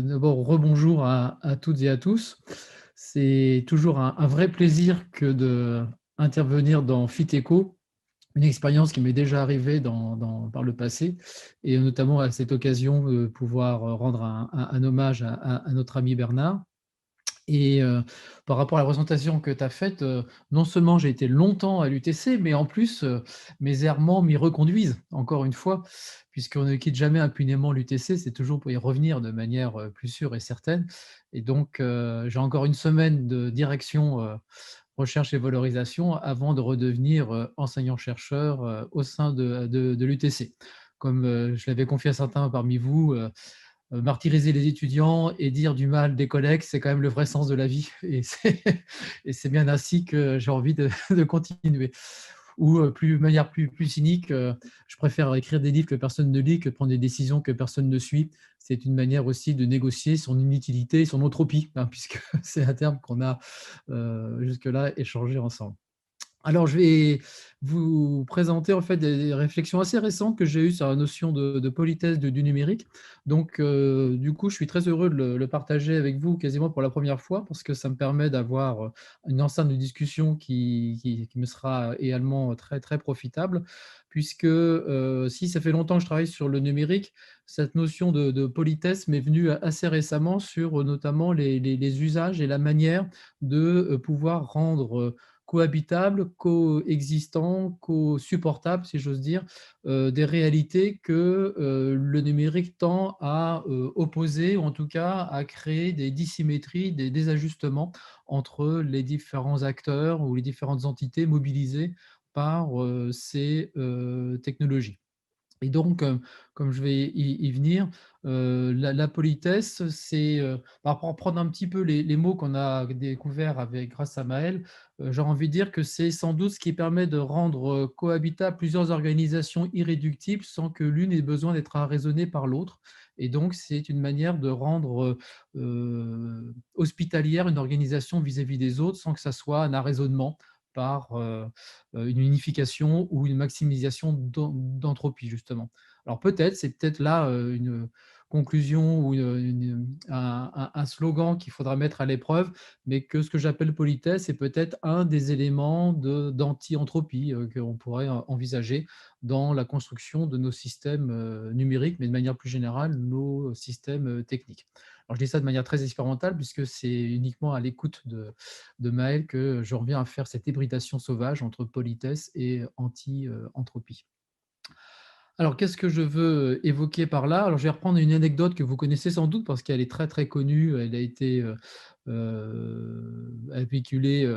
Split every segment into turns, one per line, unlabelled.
d'abord rebonjour à toutes et à tous. C'est toujours un vrai plaisir que d'intervenir dans FitEco, une expérience qui m'est déjà arrivée par le passé, et notamment à cette occasion de pouvoir rendre un hommage à notre ami Bernard. Et par rapport à la présentation que tu as faite, non seulement j'ai été longtemps à l'UTC, mais en plus, mes errements m'y reconduisent, encore une fois, puisqu'on ne quitte jamais impunément l'UTC, c'est toujours pour y revenir de manière, plus sûre et certaine. Et donc j'ai encore une semaine de direction, recherche et valorisation avant de redevenir, enseignant-chercheur, au sein de l'UTC. Comme, je l'avais confié à certains parmi vous, martyriser les étudiants et dire du mal des collègues, c'est quand même le vrai sens de la vie. Et c'est et c'est bien ainsi que j'ai envie de continuer. Ou de manière plus cynique, je préfère écrire des livres que personne ne lit que de prendre des décisions que personne ne suit. C'est une manière aussi de négocier son inutilité, son entropie, hein, puisque c'est un terme qu'on a jusque-là échangé ensemble. Alors, je vais vous présenter en fait des réflexions assez récentes que j'ai eues sur la notion de politesse du numérique. Donc, du coup, je suis très heureux de le partager avec vous quasiment pour la première fois parce que ça me permet d'avoir une enceinte de discussion qui me sera également très, très profitable. Puisque si ça fait longtemps que je travaille sur le numérique, cette notion de politesse m'est venue assez récemment sur notamment les usages et la manière de pouvoir rendre cohabitables, coexistants, co-supportables, si j'ose dire, des réalités que le numérique tend à opposer, ou en tout cas à créer des dissymétries, des désajustements entre les différents acteurs ou les différentes entités mobilisées par ces technologies. Et donc, comme je vais y venir, la politesse, c'est, pour prendre un petit peu les mots qu'on a découverts grâce à Maël, j'ai envie de dire que c'est sans doute ce qui permet de rendre, cohabitables plusieurs organisations irréductibles sans que l'une ait besoin d'être arraisonnée par l'autre. Et donc c'est une manière de rendre, hospitalière une organisation vis-à-vis des autres sans que ça soit un arraisonnement par, une unification ou une maximisation d'entropie, justement. Alors peut-être, c'est peut-être là une conclusion ou un slogan qu'il faudra mettre à l'épreuve, mais que ce que j'appelle politesse est peut-être un des éléments d'anti-entropie qu'on pourrait envisager dans la construction de nos systèmes numériques, mais de manière plus générale, nos systèmes techniques. Alors je dis ça de manière très expérimentale, puisque c'est uniquement à l'écoute de Maël que je reviens à faire cette hybridation sauvage entre politesse et anti-entropie. Alors, qu'est-ce que je veux évoquer par là? Alors, je vais reprendre une anecdote que vous connaissez sans doute parce qu'elle est très, très connue. Elle a été, véhiculée,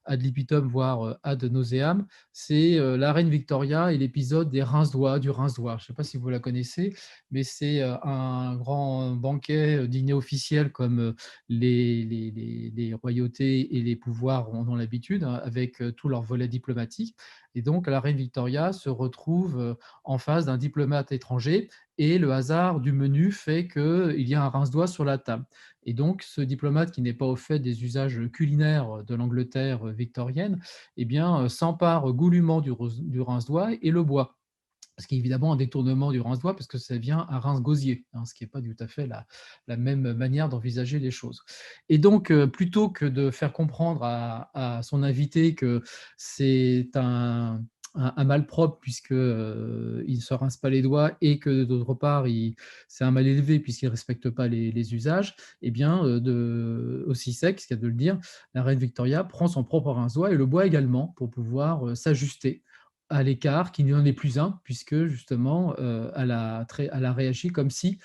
ad libitum, voire, ad nauseam. C'est, la reine Victoria et l'épisode des rince-doigts, du rince-doigt. Je ne sais pas si vous la connaissez, mais c'est, un grand banquet, dîner officiel comme, les royautés et les pouvoirs en ont l'habitude, hein, avec, tous leurs volets diplomatiques. Et donc la reine Victoria se retrouve, en face d'un diplomate étranger et le hasard du menu fait qu'il y a un rince-doigt sur la table. Et donc ce diplomate qui n'est pas au fait des usages culinaires de l'Angleterre victorienne, eh bien, s'empare goulûment du rince-doigt et le boit. Ce qui est évidemment un détournement du rince-doigt parce que ça vient un rince-gosier, hein, ce qui n'est pas tout à fait la même manière d'envisager les choses. Et donc, plutôt que de faire comprendre à son invité que c'est un malpropre puisque, il ne se rince pas les doigts et que d'autre part, c'est un mal élevé puisqu'il ne respecte pas les usages, eh bien, aussi sec, ce qu'il y a de le dire, la reine Victoria prend son propre rince-doigt et le boit également pour pouvoir, s'ajuster à l'écart, qui n'en est plus un, puisque justement, elle a réagi comme si,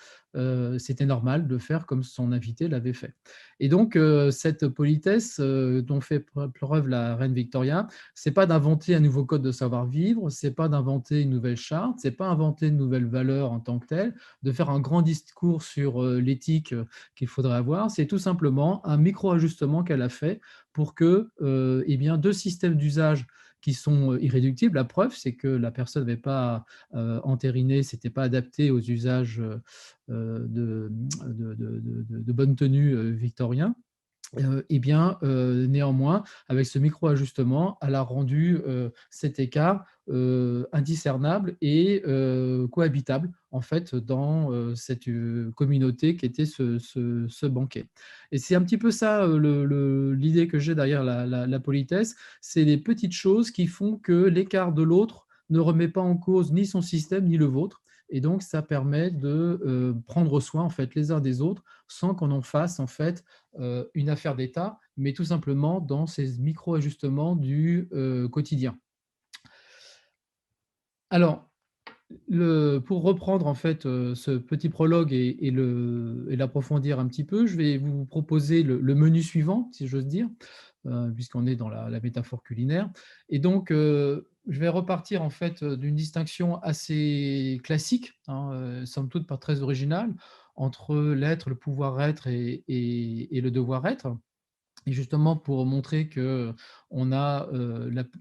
c'était normal de faire comme son invité l'avait fait. Et donc, cette politesse, dont fait preuve la reine Victoria, c'est pas d'inventer un nouveau code de savoir-vivre, c'est pas d'inventer une nouvelle charte, c'est pas inventer de nouvelles valeurs en tant que telles, de faire un grand discours sur, l'éthique, qu'il faudrait avoir. C'est tout simplement un micro-ajustement qu'elle a fait pour que, eh bien, 2 systèmes d'usage qui sont irréductibles. La preuve, c'est que la personne n'avait pas entériné, s'était pas adapté aux usages de bonne tenue victoriens. Eh bien, néanmoins, avec ce micro-ajustement, elle a rendu, cet écart, indiscernable et cohabitable, en fait, dans, cette, communauté qui était ce banquet. Et c'est un petit peu ça, l'idée que j'ai derrière la politesse, c'est les petites choses qui font que l'écart de l'autre ne remet pas en cause ni son système ni le vôtre, et donc ça permet de, prendre soin, en fait, les uns des autres, sans qu'on en fasse, en fait, une affaire d'État, mais tout simplement dans ces micro-ajustements du quotidien. Alors, pour reprendre en fait ce petit prologue et l'approfondir un petit peu, je vais vous proposer le menu suivant, si j'ose dire, puisqu'on est dans la métaphore culinaire. Et donc, je vais repartir en fait d'une distinction assez classique, hein, somme toute pas très originale, entre l'être, le pouvoir-être et le devoir-être. Et justement pour montrer qu'on a,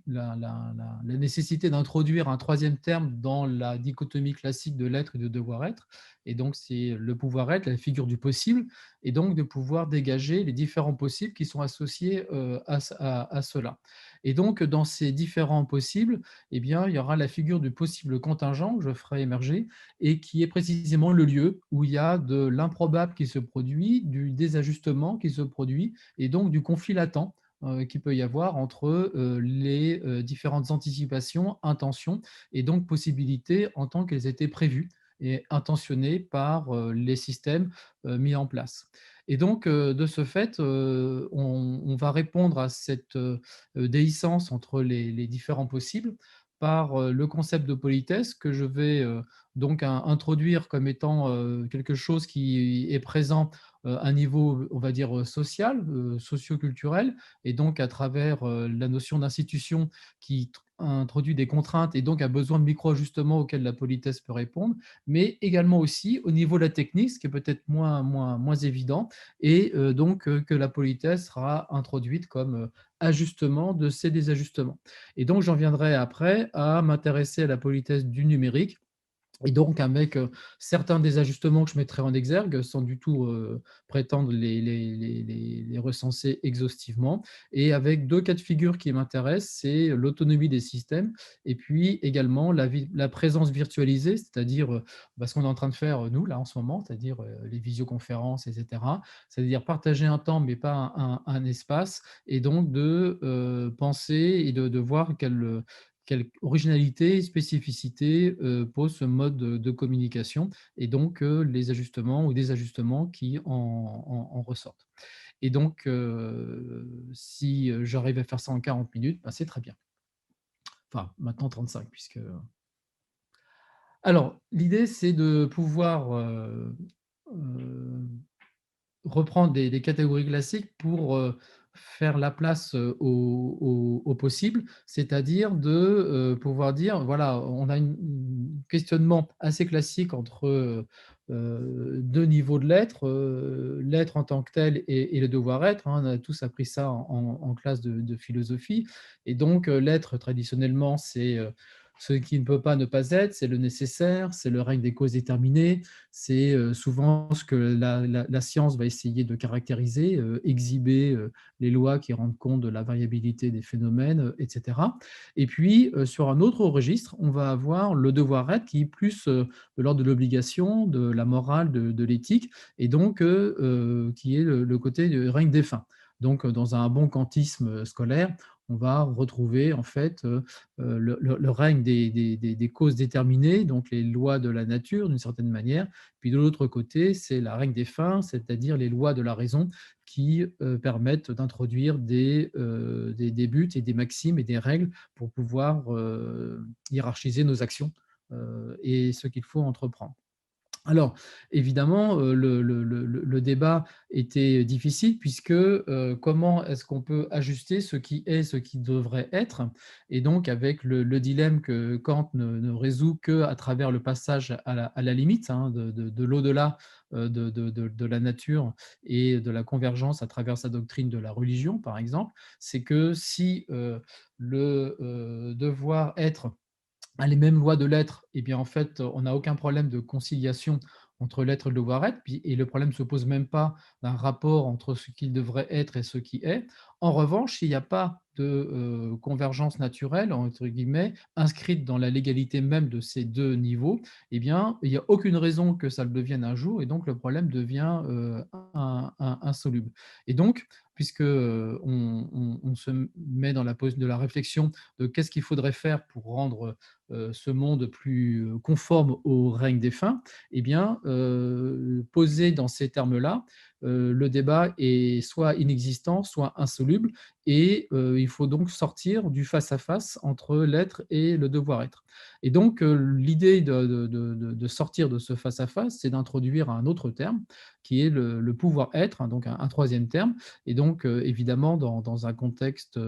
la nécessité d'introduire un troisième terme dans la dichotomie classique de l'être et de devoir-être, et donc c'est le pouvoir-être, la figure du possible, et donc de pouvoir dégager les différents possibles qui sont associés, à cela. Et donc dans ces différents possibles, eh bien, il y aura la figure du possible contingent que je ferai émerger, et qui est précisément le lieu où il y a de l'improbable qui se produit, du désajustement qui se produit, et donc du conflit latent qu'il peut y avoir entre les différentes anticipations, intentions et donc possibilités en tant qu'elles étaient prévues et intentionnées par les systèmes mis en place. Et donc, de ce fait, on va répondre à cette déhiscence entre les différents possibles par le concept de politesse que je vais donc introduire comme étant quelque chose qui est présent à un niveau, on va dire, social, socio-culturel, et donc à travers la notion d'institution qui introduit des contraintes et donc a besoin de micro-ajustements auxquels la politesse peut répondre, mais également aussi au niveau de la technique, ce qui est peut-être moins évident, et donc que la politesse sera introduite comme ajustement de ces désajustements. Et donc j'en viendrai après à m'intéresser à la politesse du numérique, et donc avec, certains des ajustements que je mettrai en exergue, sans du tout, prétendre les recenser exhaustivement, et avec 2 cas de figure qui m'intéressent, c'est l'autonomie des systèmes et puis également la présence virtualisée, c'est-à-dire, ce qu'on est en train de faire, nous, là, en ce moment, c'est-à-dire, les visioconférences et cetera. C'est-à-dire partager un temps, mais pas un espace, et donc de, penser et de voir quelle originalité et spécificité pose ce mode de communication, et donc les ajustements ou désajustements qui en ressortent. Et donc, si j'arrive à faire ça en 40 minutes, c'est très bien. Enfin, maintenant 35 puisque. Alors, l'idée, c'est de pouvoir euh, reprendre des catégories classiques pour faire la place au possible, c'est-à-dire de pouvoir dire, voilà, on a un questionnement assez classique entre deux niveaux de l'être, l'être en tant que tel et le devoir-être, hein. On a tous appris ça en classe de philosophie. Et donc, l'être, traditionnellement, c'est ce qui ne peut pas ne pas être, c'est le nécessaire, c'est le règne des causes déterminées, c'est souvent ce que la science va essayer de caractériser, exhiber les lois qui rendent compte de la variabilité des phénomènes, etc. Et puis, sur un autre registre, on va avoir le devoir-être qui est plus de l'ordre de l'obligation, de la morale, de l'éthique, et donc qui est le côté du règne des fins. Donc, dans un bon kantisme scolaire, on va retrouver en fait le règne des causes déterminées, donc les lois de la nature d'une certaine manière. Puis de l'autre côté, c'est la règle des fins, c'est-à-dire les lois de la raison qui permettent d'introduire des buts et des maximes et des règles pour pouvoir hiérarchiser nos actions et ce qu'il faut entreprendre. Alors, évidemment, le débat était difficile puisque, comment est-ce qu'on peut ajuster ce qui est, ce qui devrait être? Et donc avec le dilemme que Kant ne résout qu'à travers le passage à la limite, hein, de l'au-delà, de la nature et de la convergence à travers sa doctrine de la religion, par exemple. C'est que si, le, devoir être a les mêmes lois de l'être, et bien, en fait, on n'a aucun problème de conciliation entre l'être et le devoir-être, et le problème ne se pose même pas d'un rapport entre ce qu'il devrait être et ce qui est. En revanche, s'il n'y a pas de convergence naturelle, entre guillemets, inscrite dans la légalité même de ces deux niveaux, eh bien, il n'y a aucune raison que ça le devienne un jour, et donc le problème devient insoluble. Et donc, puisque on se met dans la pose de la réflexion de qu'est-ce qu'il faudrait faire pour rendre ce monde plus conforme au règne des fins, eh bien, posé dans ces termes-là, le débat est soit inexistant, soit insoluble, et il faut donc sortir du face-à-face entre l'être et le devoir-être. Et donc, l'idée de sortir de ce face-à-face, c'est d'introduire un autre terme, qui est le pouvoir-être, hein, donc un troisième terme. Et donc, évidemment, dans un contexte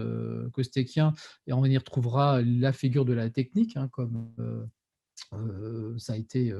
costéquien, et on y retrouvera la figure de la technique, hein, comme ça a été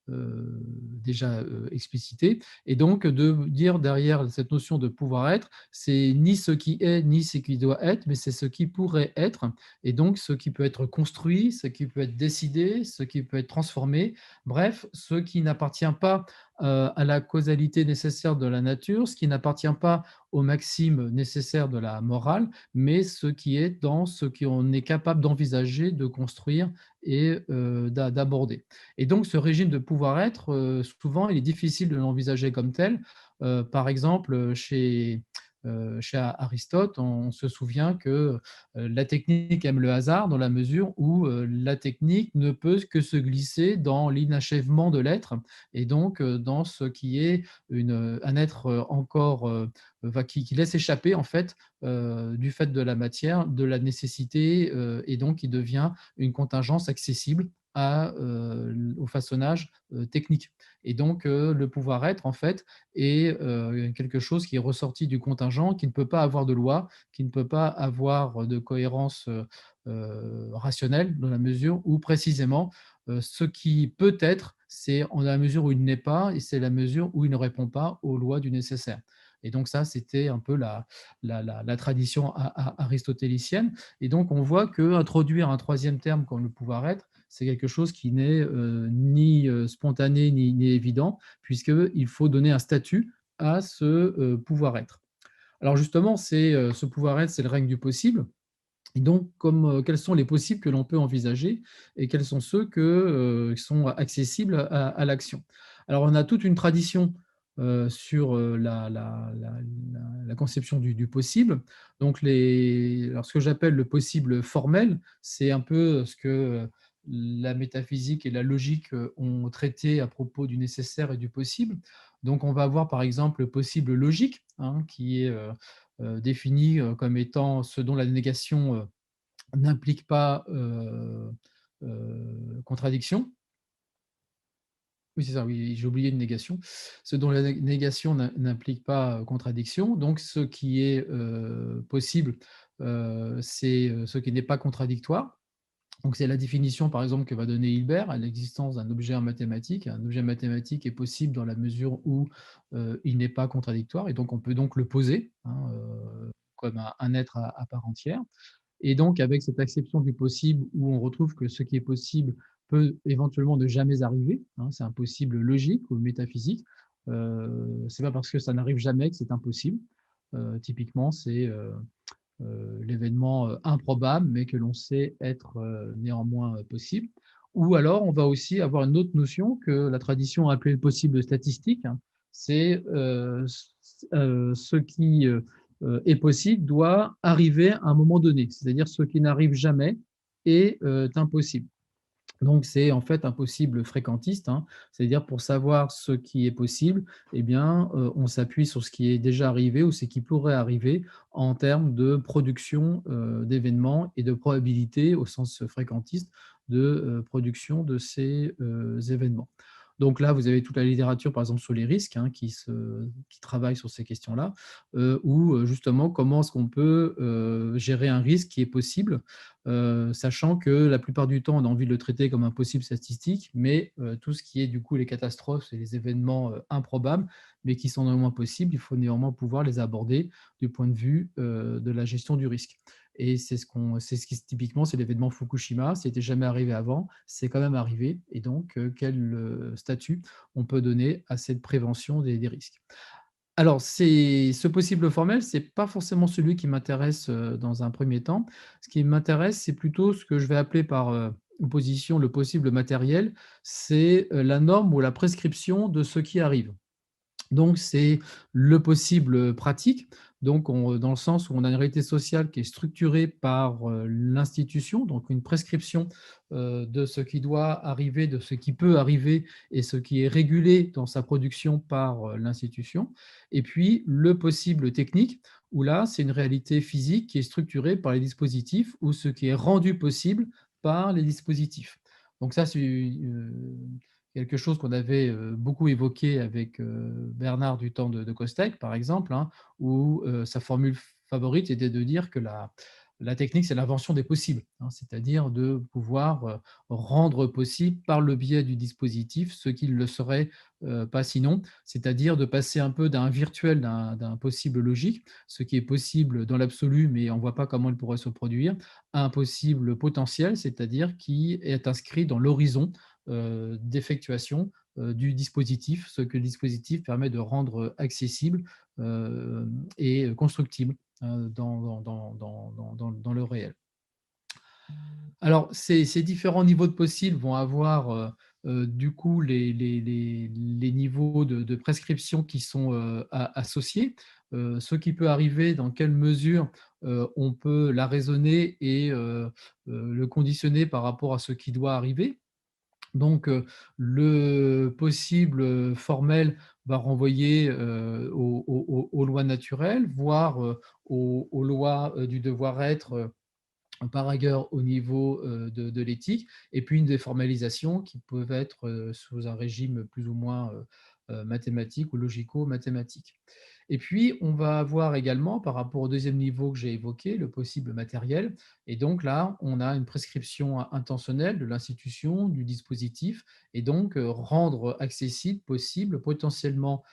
déjà explicité. Et donc, de dire derrière cette notion de pouvoir-être, c'est ni ce qui est, ni ce qui doit être, mais c'est ce qui pourrait être. Et donc, ce qui peut être construit, ce qui peut être décidé, ce qui peut être transformé, bref, ce qui n'appartient pas à la causalité nécessaire de la nature, ce qui n'appartient pas aux maximes nécessaires de la morale, mais ce qui est dans ce qu'on est capable d'envisager, de construire et d'aborder. Et donc, ce régime de pouvoir-être, souvent, il est difficile de l'envisager comme tel. Par exemple, chez Aristote, on se souvient que la technique aime le hasard dans la mesure où la technique ne peut que se glisser dans l'inachèvement de l'être, et donc dans ce qui est un être encore qui laisse échapper en fait du fait de la matière, de la nécessité, et donc qui devient une contingence accessible au façonnage technique. Et donc, le pouvoir-être, en fait, est quelque chose qui est ressorti du contingent, qui ne peut pas avoir de loi, qui ne peut pas avoir de cohérence rationnelle, dans la mesure où, précisément, ce qui peut être, c'est en la mesure où il n'est pas, et c'est la mesure où il ne répond pas aux lois du nécessaire. Et donc ça, c'était un peu la tradition aristotélicienne. Et donc, on voit qu'introduire un troisième terme comme le pouvoir-être, c'est quelque chose qui n'est ni spontané ni évident, puisqu'il faut donner un statut à ce pouvoir-être. Alors justement, ce pouvoir-être, c'est le règne du possible. Et donc, quels sont les possibles que l'on peut envisager, et quels sont ceux qui sont accessibles à l'action? Alors, on a toute une tradition sur la conception du possible. Donc, alors, ce que j'appelle le possible formel, c'est un peu ce que la métaphysique et la logique ont traité à propos du nécessaire et du possible. Donc, on va avoir par exemple le possible logique, hein, qui est défini comme étant ce dont la négation n'implique pas contradiction. Oui, c'est ça, oui, j'ai oublié une négation. Ce dont la négation n'implique pas contradiction. Donc, ce qui est possible, c'est ce qui n'est pas contradictoire. Donc, c'est la définition, par exemple, que va donner Hilbert à l'existence d'un objet en mathématiques. Un objet mathématique est possible dans la mesure où il n'est pas contradictoire, et donc on peut donc le poser, hein, comme un être à part entière. Et donc, avec cette acception du possible, où on retrouve que ce qui est possible peut éventuellement ne jamais arriver, hein, c'est un possible logique ou métaphysique. C'est pas parce que ça n'arrive jamais que c'est impossible. Typiquement, c'est l'événement improbable, mais que l'on sait être néanmoins possible. Ou alors, on va aussi avoir une autre notion que la tradition a appelée le possible statistique, hein. C'est ce qui est possible doit arriver à un moment donné, c'est-à-dire ce qui n'arrive jamais est impossible. Donc, c'est en fait un possible fréquentiste, hein. C'est-à-dire pour savoir ce qui est possible, eh bien, on s'appuie sur ce qui est déjà arrivé ou ce qui pourrait arriver en termes de production d'événements et de probabilité, au sens fréquentiste, de production de ces événements. Donc là, vous avez toute la littérature, par exemple, sur les risques, hein, qui travaille sur ces questions-là, ou justement comment est-ce qu'on peut gérer un risque qui est possible, sachant que la plupart du temps, on a envie de le traiter comme un possible statistique, mais tout ce qui est du coup les catastrophes et les événements improbables, mais qui sont néanmoins possibles, il faut néanmoins pouvoir les aborder du point de vue de la gestion du risque. Et c'est ce qui typiquement, c'est l'événement Fukushima. C'était jamais arrivé avant, c'est quand même arrivé. Et donc, quel statut on peut donner à cette prévention des risques? Alors, ce possible formel, c'est pas forcément celui qui m'intéresse, dans un premier temps. Ce qui m'intéresse, c'est plutôt ce que je vais appeler par, opposition le possible matériel, c'est, la norme ou la prescription de ce qui arrive. Donc c'est le possible, pratique, donc dans le sens où on a une réalité sociale qui est structurée par, l'institution, donc une prescription, de ce qui doit arriver, de ce qui peut arriver et ce qui est régulé dans sa production par, l'institution. Et puis le possible technique, où là, c'est une réalité physique qui est structurée par les dispositifs ou ce qui est rendu possible par les dispositifs. Donc ça, c'est, quelque chose qu'on avait, beaucoup évoqué avec, Bernard du temps de Costec, par exemple, hein, où, sa formule favorite était de dire que la technique, c'est l'invention des possibles, hein. C'est-à-dire de pouvoir, rendre possible par le biais du dispositif ce qui ne le serait, pas sinon. C'est-à-dire de passer un peu d'un virtuel, d'un possible logique, ce qui est possible dans l'absolu, mais on ne voit pas comment il pourrait se produire, à un possible potentiel, c'est-à-dire qui est inscrit dans l'horizon d'effectuation du dispositif, ce que le dispositif permet de rendre accessible et constructible dans le réel. Alors, ces différents niveaux de possibles vont avoir du coup les niveaux de prescription qui sont associés. Ce qui peut arriver, dans quelle mesure on peut la raisonner et le conditionner par rapport à ce qui doit arriver. Donc, le possible, formel va renvoyer, aux lois naturelles, voire, aux lois, du devoir-être, par ailleurs au niveau, de l'éthique et puis une déformalisation qui peuvent être, sous un régime plus ou moins, mathématique ou logico-mathématique. Et puis on va avoir également par rapport au deuxième niveau que j'ai évoqué, le possible matériel et donc là, on a une prescription intentionnelle de l'institution, du dispositif et donc, rendre accessible, possible, potentiellement,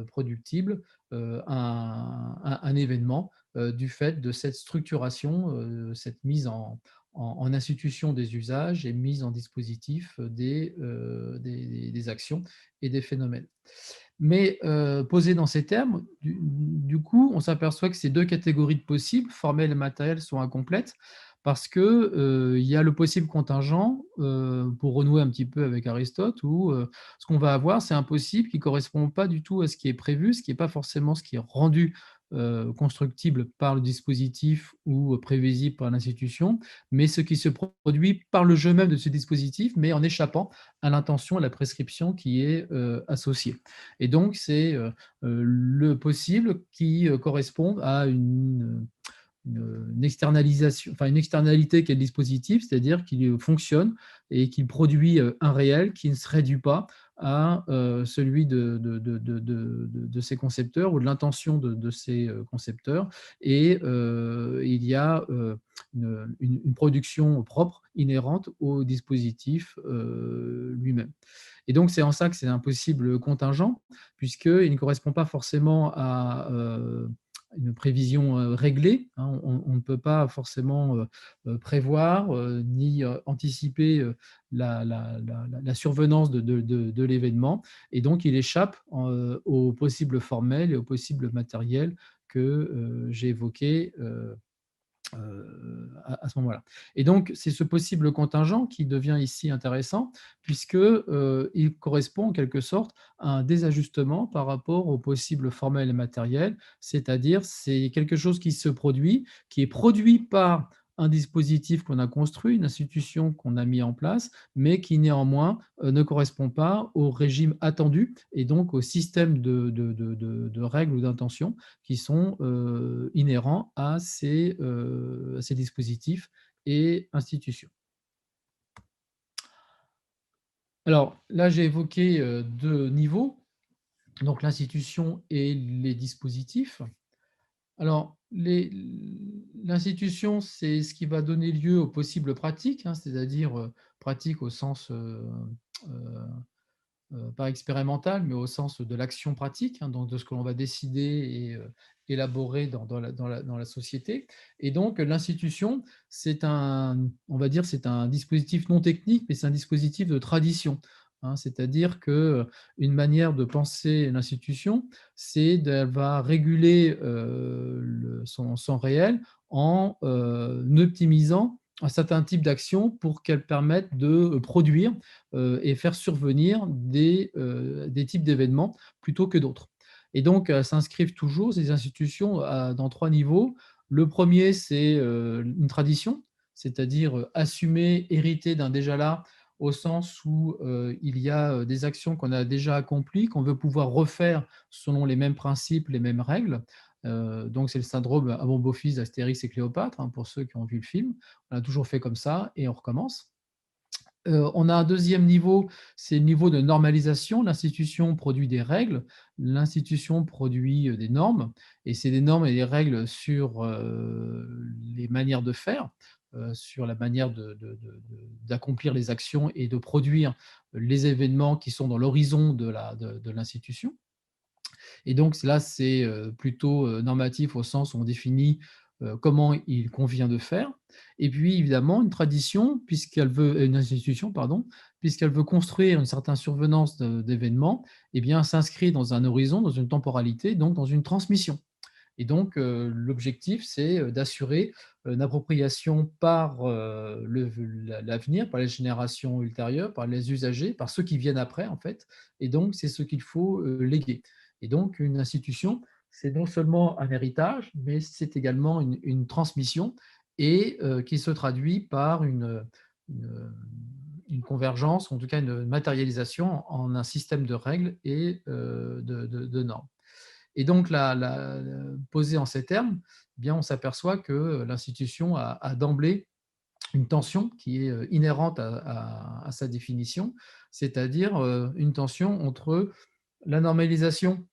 productible, un événement du fait de cette structuration, cette mise en institution des usages et mise en dispositif des actions et des phénomènes. Mais posé dans ces termes, du coup, on s'aperçoit que ces 2 catégories de possibles, formelles et matérielles, sont incomplètes parce que, il y a le possible contingent, pour renouer un petit peu avec Aristote où, ce qu'on va avoir, c'est un possible qui ne correspond pas du tout à ce qui est prévu, ce qui n'est pas forcément ce qui est rendu, constructible par le dispositif ou prévisible par l'institution, mais ce qui se produit par le jeu même de ce dispositif, mais en échappant à l'intention, à la prescription qui est, associée. Et donc, c'est le possible qui correspond à une externalisation, enfin une externalité qui est le dispositif, c'est-à-dire qu'il fonctionne et qu'il produit un réel qui ne se réduit pas à celui de ses concepteurs ou de l'intention de ces concepteurs. Et il y a une production propre, inhérente au dispositif lui-même. Et donc, c'est en ça que c'est un possible contingent, puisqu'il ne correspond pas forcément à une prévision réglée, hein. On ne peut pas forcément prévoir ni anticiper la survenance de l'événement. Et donc, il échappe aux possibles formels et aux possibles matériels que j'ai évoqués à ce moment-là. Et donc, c'est ce possible contingent qui devient ici intéressant, puisque il correspond en quelque sorte à un désajustement par rapport au possible formel et matériel, c'est-à-dire c'est quelque chose qui se produit, qui est produit par un dispositif qu'on a construit, une institution qu'on a mis en place, mais qui néanmoins ne correspond pas au régime attendu et donc au système de règles ou d'intentions qui sont inhérents à ces dispositifs et institutions. Alors là, j'ai évoqué 2 niveaux, donc l'institution et les dispositifs. Alors, l'institution, c'est ce qui va donner lieu aux possibles pratiques, hein, c'est-à-dire pratiques au sens euh, pas expérimental, mais au sens de l'action pratique, hein, donc de ce que l'on va décider élaboré dans la société. Et donc, l'institution, on va dire, c'est un dispositif non technique, mais c'est un dispositif de tradition. Hein. C'est-à-dire qu'une manière de penser l'institution, c'est qu'elle va réguler son réel en optimisant un certain type d'action pour qu'elle permette de produire et faire survenir des types d'événements plutôt que d'autres. Et donc, s'inscrivent toujours ces institutions dans 3 niveaux. Le premier, c'est une tradition, c'est-à-dire assumer, hériter d'un déjà là, au sens où il y a des actions qu'on a déjà accomplies, qu'on veut pouvoir refaire selon les mêmes principes, les mêmes règles. Donc, c'est le syndrome à bon beau-fils d'Astérix et Cléopâtre, hein, pour ceux qui ont vu le film. On a toujours fait comme ça et on recommence. On a un deuxième niveau, c'est le niveau de normalisation. L'institution produit des règles, l'institution produit des normes, et c'est des normes et des règles sur les manières de faire, sur la manière d'accomplir les actions et de produire les événements qui sont dans l'horizon de l'institution. Et donc là, c'est plutôt normatif au sens où on définit comment il convient de faire. Et puis évidemment, une tradition, une institution, pardon, puisqu'elle veut construire une certaine survenance d'événements, eh bien, s'inscrit dans un horizon, dans une temporalité, donc dans une transmission. Et donc, l'objectif, c'est d'assurer une appropriation par l'avenir, par les générations ultérieures, par les usagers, par ceux qui viennent après, en fait. Et donc, c'est ce qu'il faut léguer. Et donc, une institution, c'est non seulement un héritage, mais c'est également une transmission et qui se traduit par une, une convergence, en tout cas une matérialisation en un système de règles et de normes. Et donc, posé en ces termes, eh bien, on s'aperçoit que l'institution a d'emblée une tension qui est inhérente à sa définition, c'est-à-dire une tension entre la normalisation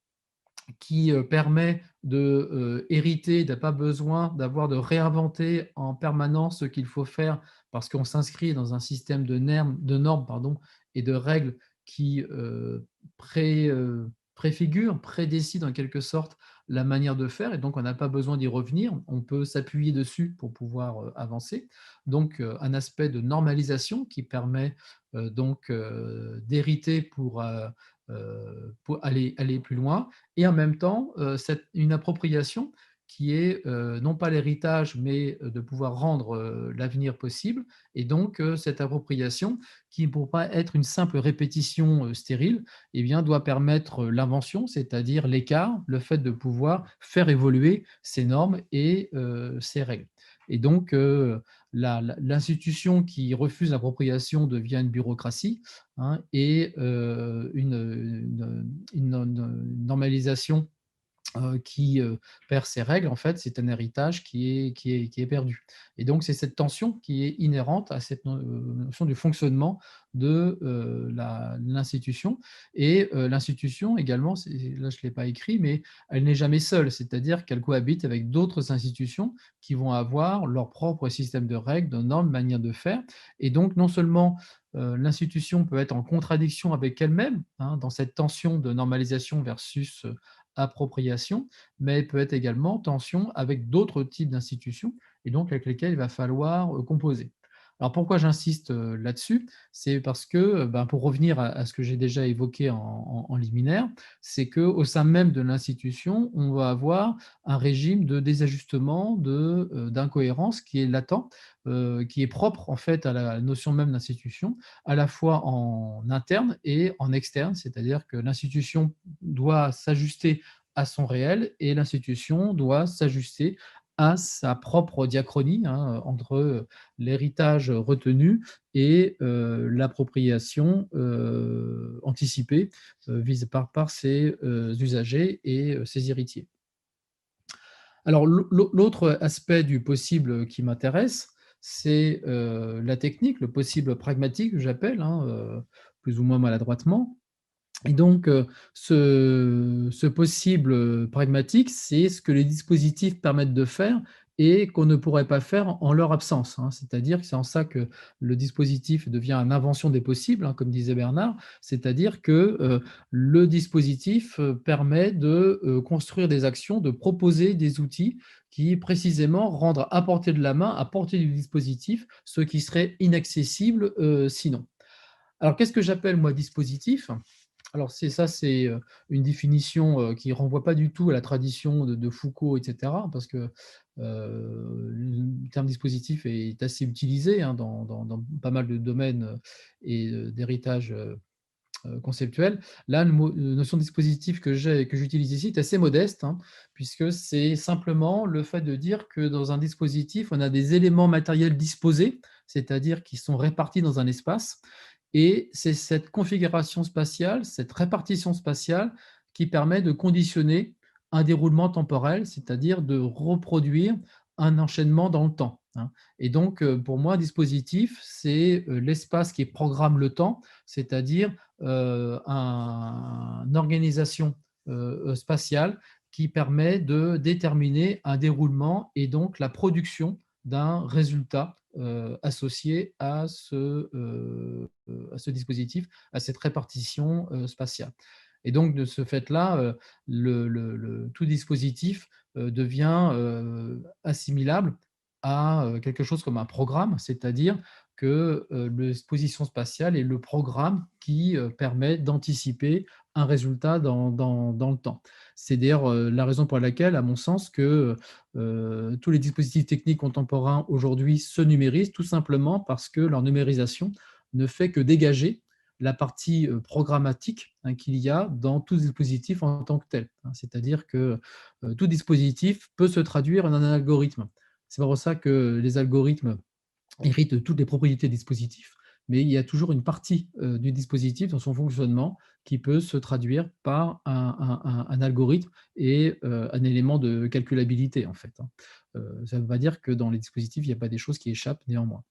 qui permet de hériter, de pas besoin d'avoir de réinventer en permanence ce qu'il faut faire parce qu'on s'inscrit dans un système de normes pardon, et de règles qui préfigurent, prédécident en quelque sorte la manière de faire, et donc on n'a pas besoin d'y revenir, on peut s'appuyer dessus pour pouvoir avancer. Donc un aspect de normalisation qui permet donc d'hériter pour aller plus loin, et en même temps une appropriation qui est non pas l'héritage, mais de pouvoir rendre l'avenir possible. Et donc, cette appropriation, qui pour pas être une simple répétition stérile, eh bien, doit permettre l'invention, c'est-à-dire l'écart, le fait de pouvoir faire évoluer ces normes et ces règles. Et donc, l'institution qui refuse l'appropriation devient une bureaucratie, hein, et une normalisation qui perd ses règles, en fait, c'est un héritage qui est perdu. Et donc, c'est cette tension qui est inhérente à cette notion du fonctionnement de l'institution. Et l'institution également, là je ne l'ai pas écrit, mais elle n'est jamais seule, c'est-à-dire qu'elle cohabite avec d'autres institutions qui vont avoir leur propre système de règles, de normes, manière de faire. Et donc, non seulement l'institution peut être en contradiction avec elle-même, hein, dans cette tension de normalisation versus appropriation, mais elle peut être également en tension avec d'autres types d'institutions et donc avec lesquelles il va falloir composer. Alors pourquoi j'insiste là-dessus? C'est parce que, pour revenir à ce que j'ai déjà évoqué en liminaire, c'est qu'au sein même de l'institution, on va avoir un régime de désajustement, d'incohérence qui est latent, qui est propre en fait à la notion même d'institution, à la fois en interne et en externe, c'est-à-dire que l'institution doit s'ajuster à son réel et l'institution doit s'ajuster à sa propre diachronie, hein, entre l'héritage retenu et l'appropriation anticipée par ses usagers et ses héritiers. Alors, l'autre aspect du possible qui m'intéresse, c'est la technique, le possible pragmatique, que j'appelle, hein, plus ou moins maladroitement. Et donc, ce possible pragmatique, c'est ce que les dispositifs permettent de faire et qu'on ne pourrait pas faire en leur absence, hein. C'est-à-dire que c'est en ça que le dispositif devient une invention des possibles, hein, comme disait Bernard, c'est-à-dire que le dispositif permet de construire des actions, de proposer des outils qui précisément rendent à portée de la main, à portée du dispositif, ce qui serait inaccessible sinon. Alors, qu'est-ce que j'appelle, moi, dispositif? Alors, c'est une définition qui ne renvoie pas du tout à la tradition de Foucault, etc., parce que le terme dispositif est assez utilisé, hein, dans pas mal de domaines et d'héritage conceptuel. Là, la notion de dispositif que j'utilise ici est assez modeste, hein, puisque c'est simplement le fait de dire que dans un dispositif, on a des éléments matériels disposés, c'est-à-dire qui sont répartis dans un espace, et c'est cette configuration spatiale, cette répartition spatiale qui permet de conditionner un déroulement temporel, c'est-à-dire de reproduire un enchaînement dans le temps, hein. Et donc, pour moi, dispositif, c'est l'espace qui programme le temps, c'est-à-dire une organisation spatiale qui permet de déterminer un déroulement et donc la production d'un résultat associé à ce dispositif, à cette répartition spatiale. Et donc, de ce fait-là, tout dispositif devient assimilable à quelque chose comme un programme, c'est-à-dire que l'exposition spatiale est le programme qui permet d'anticiper un résultat dans le temps. C'est d'ailleurs la raison pour laquelle, à mon sens, que tous les dispositifs techniques contemporains aujourd'hui se numérisent, tout simplement parce que leur numérisation ne fait que dégager la partie programmatique, hein, qu'il y a dans tout dispositif en tant que tel, hein. C'est-à-dire que tout dispositif peut se traduire en un algorithme. C'est pour ça que les algorithmes hérite de toutes les propriétés des dispositifs, mais il y a toujours une partie du dispositif dans son fonctionnement qui peut se traduire par un algorithme et un élément de calculabilité, en fait, hein. Ça ne veut pas dire que dans les dispositifs, il n'y a pas des choses qui échappent néanmoins.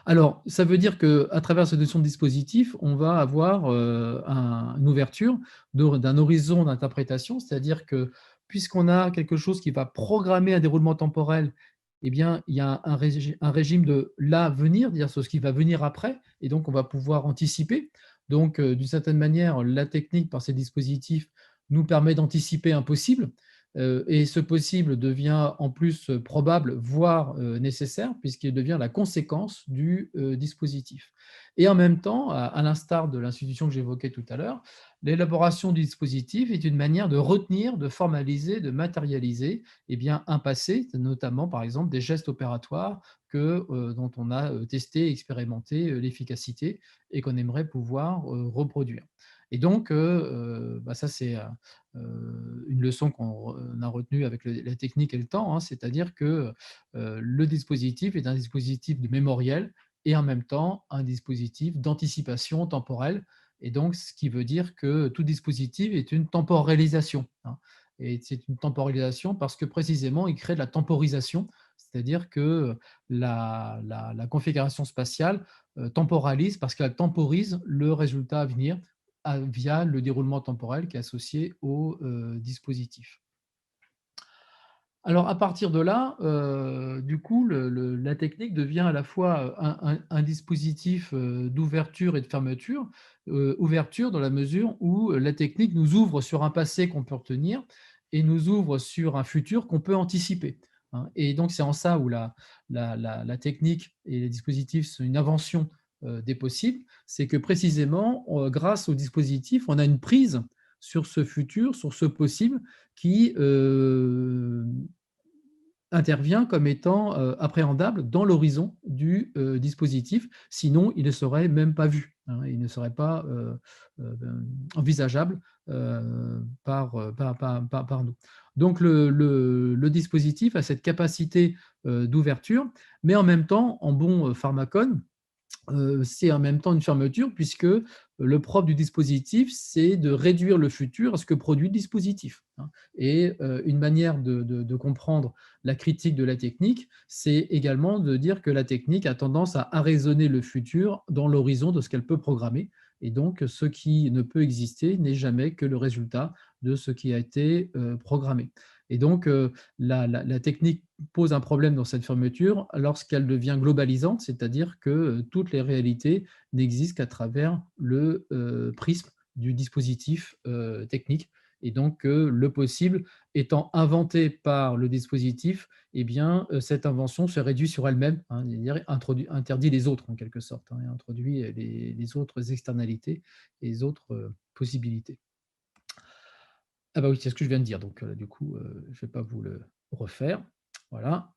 Alors, ça veut dire qu'à travers cette notion de dispositif, on va avoir une ouverture d'un horizon d'interprétation, c'est-à-dire que puisqu'on a quelque chose qui va programmer un déroulement temporel, eh bien, il y a un régime de l'avenir, c'est-à-dire ce qui va venir après, et donc on va pouvoir anticiper. Donc, d'une certaine manière, la technique, par ces dispositifs, nous permet d'anticiper un possible, et ce possible devient en plus probable, voire nécessaire, puisqu'il devient la conséquence du dispositif. Et en même temps, à l'instar de l'institution que j'évoquais tout à l'heure, l'élaboration du dispositif est une manière de retenir, de formaliser, de matérialiser un passé, notamment par exemple des gestes opératoires dont on a testé, expérimenté l'efficacité et qu'on aimerait pouvoir reproduire. Et donc, ça c'est une leçon qu'on a retenue avec la technique et le temps, hein, c'est-à-dire que le dispositif est un dispositif de mémoriel et en même temps un dispositif d'anticipation temporelle. Et donc, ce qui veut dire que tout dispositif est une temporalisation, hein. Et c'est une temporalisation parce que précisément, il crée de la temporisation, c'est-à-dire que la configuration spatiale temporalise parce qu'elle temporise le résultat à venir via le déroulement temporel qui est associé au dispositif. Alors, à partir de là, du coup, la technique devient à la fois un dispositif d'ouverture et de fermeture. Ouverture dans la mesure où la technique nous ouvre sur un passé qu'on peut retenir et nous ouvre sur un futur qu'on peut anticiper, hein. Et donc, c'est en ça où la technique et les dispositifs sont une invention des possibles. C'est que précisément, grâce au dispositif, on a une prise sur ce futur, sur ce possible qui intervient comme étant appréhendable dans l'horizon du dispositif. Sinon, il ne serait même pas vu, hein, il ne serait pas envisageable par nous. Donc, le dispositif a cette capacité d'ouverture, mais en même temps, en bon pharmacone, c'est en même temps une fermeture puisque le propre du dispositif, c'est de réduire le futur à ce que produit le dispositif, hein. Et une manière de comprendre la critique de la technique, c'est également de dire que la technique a tendance à arraisonner le futur dans l'horizon de ce qu'elle peut programmer. Et donc, ce qui ne peut exister n'est jamais que le résultat de ce qui a été programmé. Et donc, la technique pose un problème dans cette fermeture lorsqu'elle devient globalisante, c'est-à-dire que toutes les réalités n'existent qu'à travers le prisme du dispositif technique. Et donc, le possible étant inventé par le dispositif, eh bien, cette invention se réduit sur elle-même, hein, c'est-à-dire interdit les autres en quelque sorte, hein, et introduit les autres externalités et les autres possibilités. Ah bah oui, c'est ce que je viens de dire, donc du coup, je ne vais pas vous le refaire. Voilà,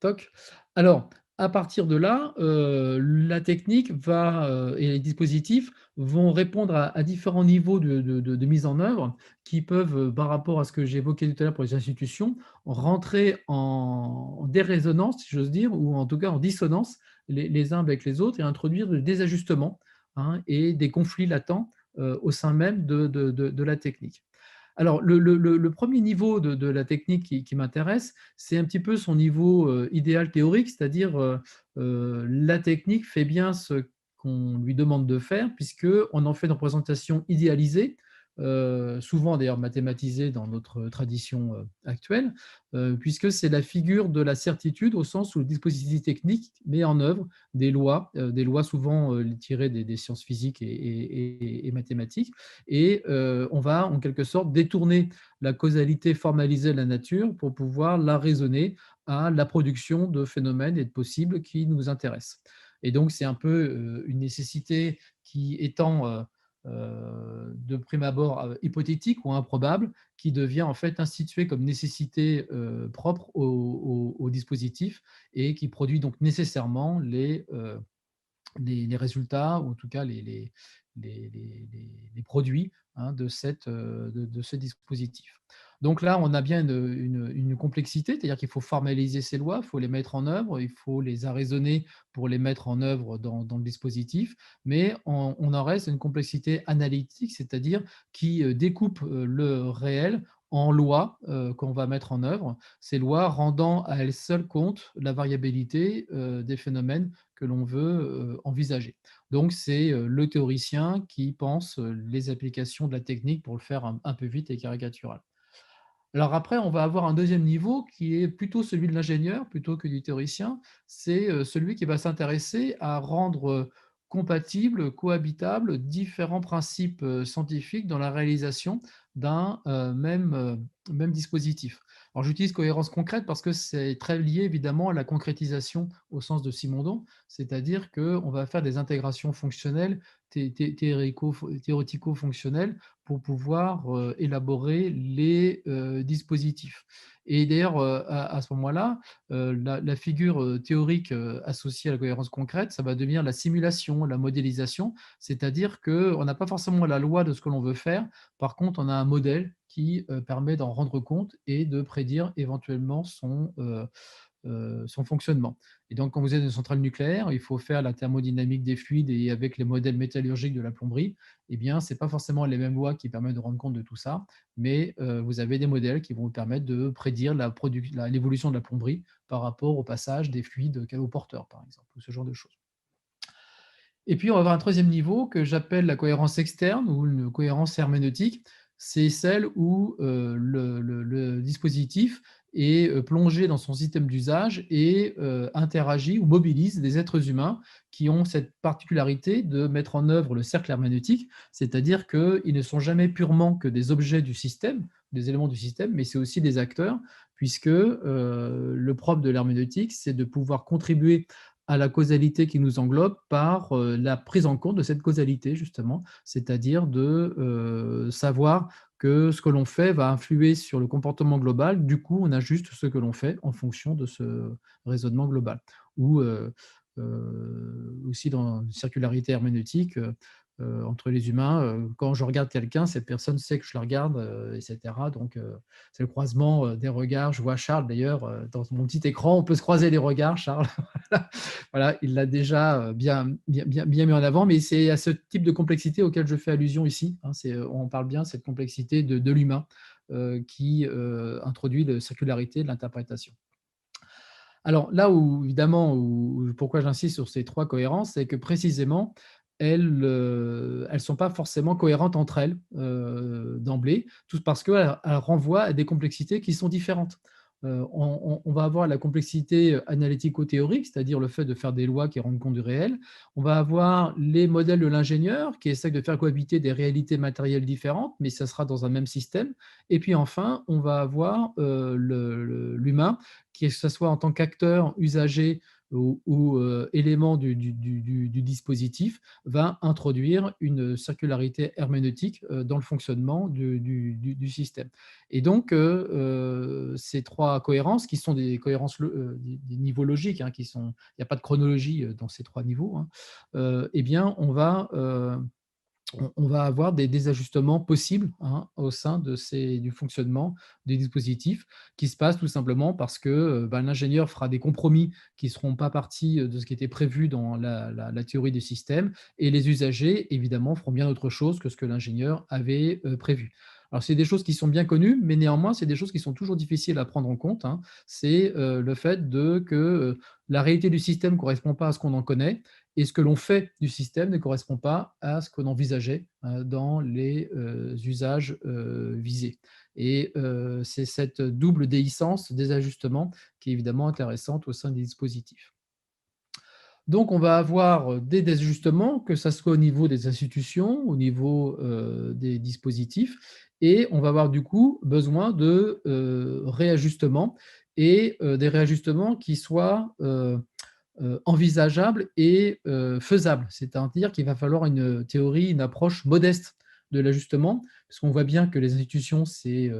toc. Alors, à partir de là, la technique va, et les dispositifs vont répondre à différents niveaux de mise en œuvre qui peuvent, par rapport à ce que j'évoquais tout à l'heure pour les institutions, rentrer en dérésonance, si j'ose dire, ou en tout cas en dissonance les uns avec les autres et introduire des ajustements, hein, et des conflits latents, au sein même de la technique. Alors, le premier niveau de la technique qui m'intéresse, c'est un petit peu son niveau idéal théorique, c'est-à-dire la technique fait bien ce qu'on lui demande de faire, puisqu'on en fait une représentation idéalisée, souvent d'ailleurs mathématisée dans notre tradition actuelle, puisque c'est la figure de la certitude au sens où le dispositif technique met en œuvre des lois souvent tirées des sciences physiques et mathématiques, et on va en quelque sorte détourner la causalité formalisée de la nature pour pouvoir la raisonner à la production de phénomènes et de possibles qui nous intéressent. Et donc c'est un peu une nécessité qui étant de prime abord hypothétique ou improbable, qui devient en fait instituée comme nécessité propre au dispositif et qui produit donc nécessairement les résultats, ou en tout cas les produits, hein, de ce dispositif. Donc là, on a bien une complexité, c'est-à-dire qu'il faut formaliser ces lois, il faut les mettre en œuvre, il faut les arraisonner pour les mettre en œuvre dans le dispositif, mais on en reste à une complexité analytique, c'est-à-dire qui découpe le réel en lois qu'on va mettre en œuvre, ces lois rendant à elles seules compte la variabilité des phénomènes que l'on veut envisager. Donc, c'est le théoricien qui pense les applications de la technique, pour le faire un peu vite et caricatural. Alors après, on va avoir un deuxième niveau qui est plutôt celui de l'ingénieur plutôt que du théoricien. C'est celui qui va s'intéresser à rendre compatibles, cohabitables différents principes scientifiques dans la réalisation d'un même dispositif. Alors j'utilise cohérence concrète parce que c'est très lié évidemment à la concrétisation au sens de Simondon, c'est-à-dire qu'on va faire des intégrations fonctionnelles, théorico-fonctionnelles, pour pouvoir élaborer les dispositifs. Et d'ailleurs, à ce moment-là, la figure théorique associée à la cohérence concrète, ça va devenir la simulation, la modélisation, c'est-à-dire qu'on n'a pas forcément la loi de ce que l'on veut faire, par contre, on a un modèle qui permet d'en rendre compte et de prédire éventuellement son fonctionnement. Et donc, quand vous êtes dans une centrale nucléaire, il faut faire la thermodynamique des fluides, et avec les modèles métallurgiques de la plomberie, eh bien, ce n'est pas forcément les mêmes lois qui permettent de rendre compte de tout ça, mais vous avez des modèles qui vont vous permettre de prédire l'évolution de la plomberie par rapport au passage des fluides caloporteurs, par exemple, ou ce genre de choses. Et puis, on va avoir un troisième niveau que j'appelle la cohérence externe ou une cohérence herméneutique. C'est celle où le dispositif est plongé dans son système d'usage et interagit ou mobilise des êtres humains qui ont cette particularité de mettre en œuvre le cercle herméneutique, c'est-à-dire qu'ils ne sont jamais purement que des objets du système, des éléments du système, mais c'est aussi des acteurs, puisque le propre de l'herméneutique, c'est de pouvoir contribuer à la causalité qui nous englobe par la prise en compte de cette causalité, justement, c'est-à-dire de savoir que ce que l'on fait va influer sur le comportement global. Du coup, on ajuste ce que l'on fait en fonction de ce raisonnement global. Ou aussi dans une circularité herméneutique, entre les humains, quand je regarde quelqu'un, cette personne sait que je la regarde, etc. Donc, c'est le croisement des regards. Je vois Charles, d'ailleurs, dans mon petit écran, on peut se croiser les regards, Charles. Voilà, il l'a déjà bien mis en avant, mais c'est à ce type de complexité auquel je fais allusion ici, hein. On parle bien de cette complexité de l'humain qui introduit la circularité de l'interprétation. Alors là où, évidemment, pourquoi j'insiste sur ces trois cohérences, c'est que précisément, elles ne sont pas forcément cohérentes entre elles d'emblée, tout parce qu'elles renvoient à des complexités qui sont différentes. On va avoir la complexité analytico-théorique, c'est-à-dire le fait de faire des lois qui rendent compte du réel. On va avoir les modèles de l'ingénieur qui essaient de faire cohabiter des réalités matérielles différentes, mais ça sera dans un même système. Et puis enfin, on va avoir l'humain, que ce soit en tant qu'acteur, usager ou élément du dispositif, va introduire une circularité herméneutique dans le fonctionnement du système. Et donc, ces trois cohérences, qui sont des cohérences, des niveaux logiques, hein, il n'y a pas de chronologie dans ces trois niveaux, hein, eh bien, on va avoir des désajustements possibles, hein, au sein du fonctionnement des dispositifs, qui se passent tout simplement parce que l'ingénieur fera des compromis qui ne seront pas partie de ce qui était prévu dans la théorie du système, et les usagers, évidemment, feront bien autre chose que ce que l'ingénieur avait prévu. Alors, c'est des choses qui sont bien connues, mais néanmoins, c'est des choses qui sont toujours difficiles à prendre en compte, hein. C'est le fait que la réalité du système ne correspond pas à ce qu'on en connaît, et ce que l'on fait du système ne correspond pas à ce qu'on envisageait dans les usages visés. Et c'est cette double déhiscence des ajustements qui est évidemment intéressante au sein des dispositifs. Donc, on va avoir des désajustements, que ce soit au niveau des institutions, au niveau des dispositifs, et on va avoir du coup besoin de réajustements, et des réajustements qui soient envisageable et faisable. C'est-à-dire qu'il va falloir une théorie, une approche modeste de l'ajustement, parce qu'on voit bien que les institutions, c'est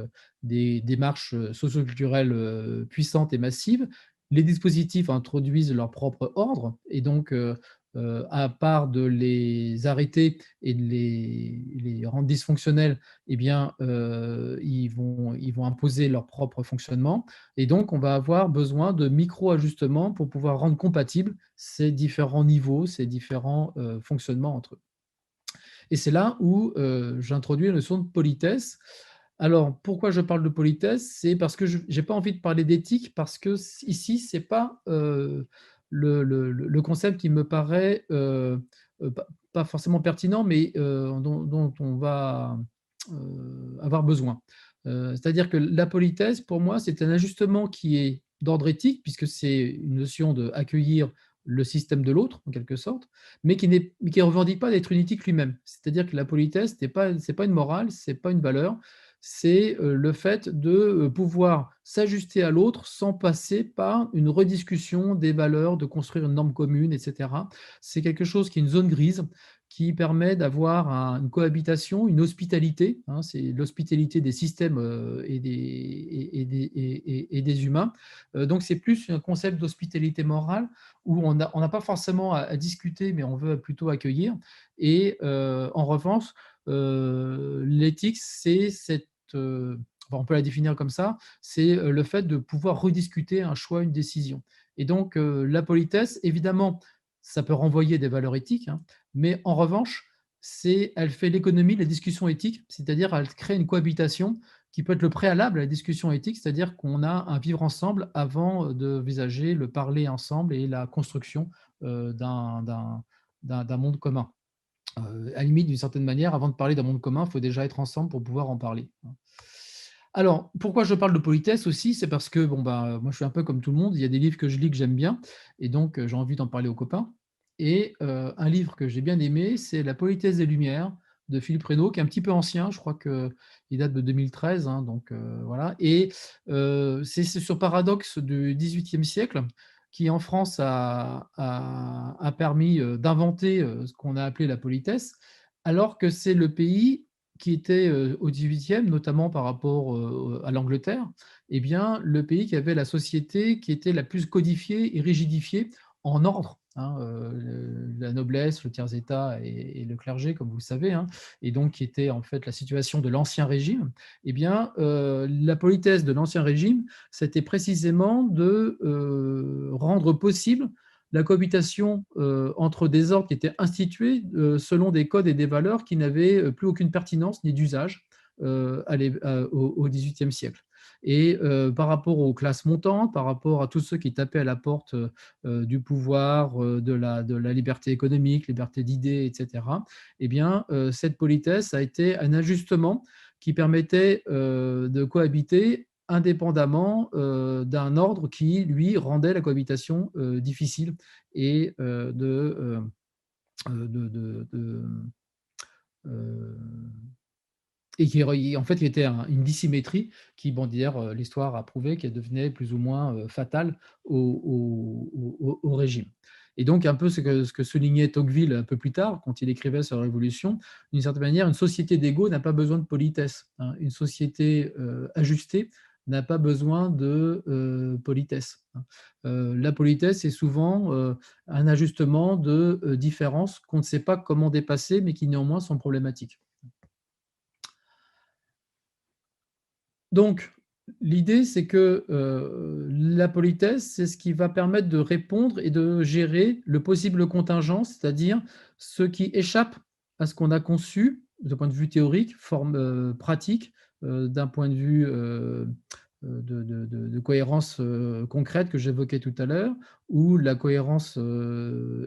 des démarches socioculturelles puissantes et massives. Les dispositifs introduisent leur propre ordre, et donc, à part de les arrêter et de les rendre dysfonctionnels, eh bien, ils vont imposer leur propre fonctionnement. Et donc, on va avoir besoin de micro-ajustements pour pouvoir rendre compatibles ces différents niveaux, ces différents fonctionnements entre eux. Et c'est là où j'introduis la notion de politesse. Alors, pourquoi je parle de politesse? C'est parce que je n'ai pas envie de parler d'éthique, parce que ici, ce n'est pas le concept qui me paraît pas forcément pertinent, mais dont on va avoir besoin. C'est-à-dire que la politesse, pour moi, c'est un ajustement qui est d'ordre éthique, puisque c'est une notion d'accueillir le système de l'autre, en quelque sorte, mais qui ne revendique pas d'être une éthique lui-même. C'est-à-dire que la politesse, c'est pas une morale, c'est pas une valeur, c'est le fait de pouvoir s'ajuster à l'autre sans passer par une rediscussion des valeurs, de construire une norme commune, etc. C'est quelque chose qui est une zone grise, qui permet d'avoir une cohabitation, une hospitalité, hein, c'est l'hospitalité des systèmes et des humains. Donc, c'est plus un concept d'hospitalité morale où on n'a pas forcément à discuter, mais on veut plutôt accueillir. Et en revanche, l'éthique, c'est on peut la définir comme ça, c'est le fait de pouvoir rediscuter un choix, une décision. Et donc, la politesse, évidemment, ça peut renvoyer des valeurs éthiques, hein, mais en revanche, elle fait l'économie de la discussion éthique, c'est-à-dire elle crée une cohabitation qui peut être le préalable à la discussion éthique, c'est-à-dire qu'on a un vivre ensemble avant de visager le parler ensemble et la construction d'un monde commun. À la limite, d'une certaine manière, avant de parler d'un monde commun, il faut déjà être ensemble pour pouvoir en parler. Alors, pourquoi je parle de politesse aussi? C'est parce que moi, je suis un peu comme tout le monde. Il y a des livres que je lis que j'aime bien, et donc j'ai envie d'en parler aux copains. Et un livre que j'ai bien aimé, c'est La politesse des Lumières de Philippe Reynaud, qui est un petit peu ancien. Je crois qu'il date de 2013, hein, donc voilà. Et c'est ce paradoxe du XVIIIe siècle qui, en France, a permis d'inventer ce qu'on a appelé la politesse, alors que c'est le pays qui était au XVIIIe, notamment par rapport à l'Angleterre, eh bien, le pays qui avait la société qui était la plus codifiée et rigidifiée en ordre, hein, la noblesse, le tiers-état et le clergé, comme vous le savez, hein, et donc qui était en fait la situation de l'Ancien Régime. Eh bien, la politesse de l'Ancien Régime, c'était précisément de rendre possible la cohabitation entre des ordres qui étaient institués selon des codes et des valeurs qui n'avaient plus aucune pertinence ni d'usage au XVIIIe siècle. Et par rapport aux classes montantes, par rapport à tous ceux qui tapaient à la porte du pouvoir, de la liberté économique, liberté d'idées, etc., eh bien, cette politesse a été un ajustement qui permettait de cohabiter indépendamment d'un ordre qui, lui, rendait la cohabitation difficile et de euh, et qui en fait qui était une dissymétrie qui, bon, d'ailleurs, l'histoire a prouvé qu'elle devenait plus ou moins fatale au régime. Et donc, un peu ce que soulignait Tocqueville un peu plus tard, quand il écrivait sur la Révolution, d'une certaine manière, une société d'égaux n'a pas besoin de politesse, hein. Une société ajustée n'a pas besoin de politesse, hein. La politesse est souvent un ajustement de différences qu'on ne sait pas comment dépasser, mais qui néanmoins sont problématiques. Donc, l'idée, c'est que la politesse, c'est ce qui va permettre de répondre et de gérer le possible contingent, c'est-à-dire ce qui échappe à ce qu'on a conçu d'un point de vue théorique, forme pratique, d'un point de vue de cohérence concrète que j'évoquais tout à l'heure, ou la cohérence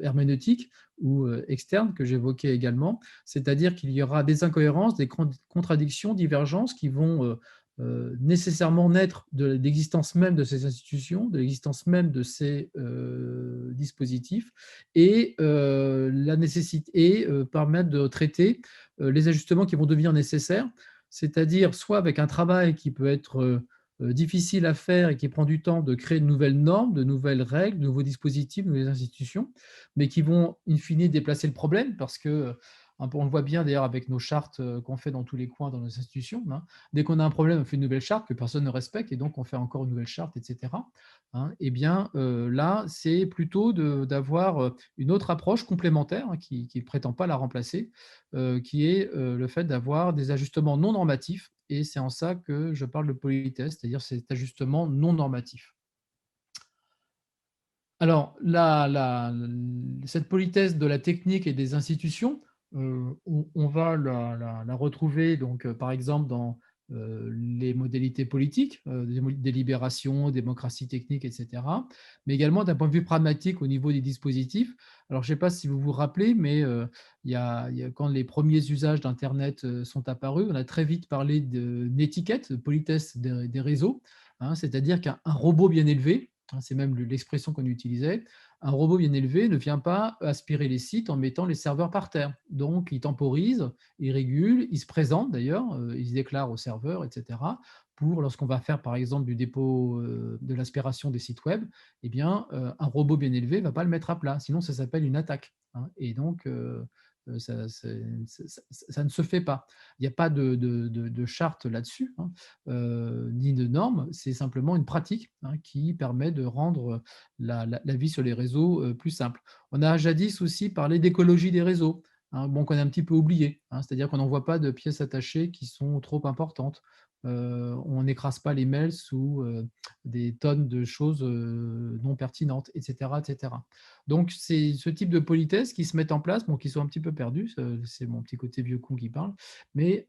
herméneutique ou externe que j'évoquais également, c'est-à-dire qu'il y aura des incohérences, des contradictions, divergences qui vont nécessairement naître de l'existence même de ces institutions, de l'existence même de ces dispositifs, et la nécessité et permettre de traiter les ajustements qui vont devenir nécessaires, c'est-à-dire soit avec un travail qui peut être difficile à faire et qui prend du temps de créer de nouvelles normes, de nouvelles règles, de nouveaux dispositifs, de nouvelles institutions, mais qui vont in fine déplacer le problème parce que on le voit bien d'ailleurs avec nos chartes qu'on fait dans tous les coins dans nos institutions, hein. Dès qu'on a un problème, on fait une nouvelle charte que personne ne respecte et donc on fait encore une nouvelle charte, etc., hein. Eh bien, là, c'est plutôt d'avoir une autre approche complémentaire, hein, qui ne prétend pas la remplacer, qui est le fait d'avoir des ajustements non normatifs. Et c'est en ça que je parle de politesse, c'est-à-dire cet ajustement non normatif. Alors, cette politesse de la technique et des institutions, on va la retrouver, donc, par exemple, dans les modalités politiques, délibération, démocratie technique, etc., mais également d'un point de vue pragmatique au niveau des dispositifs. Alors, je ne sais pas si vous vous rappelez, mais quand les premiers usages d'Internet sont apparus, on a très vite parlé d'une étiquette, de politesse des réseaux, hein, c'est-à-dire qu'un robot bien élevé, c'est même l'expression qu'on utilisait, un robot bien élevé ne vient pas aspirer les sites en mettant les serveurs par terre. Donc, il temporise, il régule, il se présente d'ailleurs, il se déclare au serveur, etc. Pour, lorsqu'on va faire par exemple du dépôt de l'aspiration des sites web, eh bien, un robot bien élevé ne va pas le mettre à plat, sinon ça s'appelle une attaque, hein. Et donc, ça ne se fait pas. Il n'y a pas de charte là-dessus, hein, ni de normes, c'est simplement une pratique, hein, qui permet de rendre la vie sur les réseaux plus simple. On a jadis aussi parlé d'écologie des réseaux, hein, bon, qu'on a un petit peu oublié, hein, c'est-à-dire qu'on n'envoie pas de pièces attachées qui sont trop importantes. On n'écrase pas les mails sous des tonnes de choses non pertinentes, etc., etc. Donc, c'est ce type de politesse qui se met en place, bon, qui sont un petit peu perdus, c'est mon petit côté vieux con qui parle, mais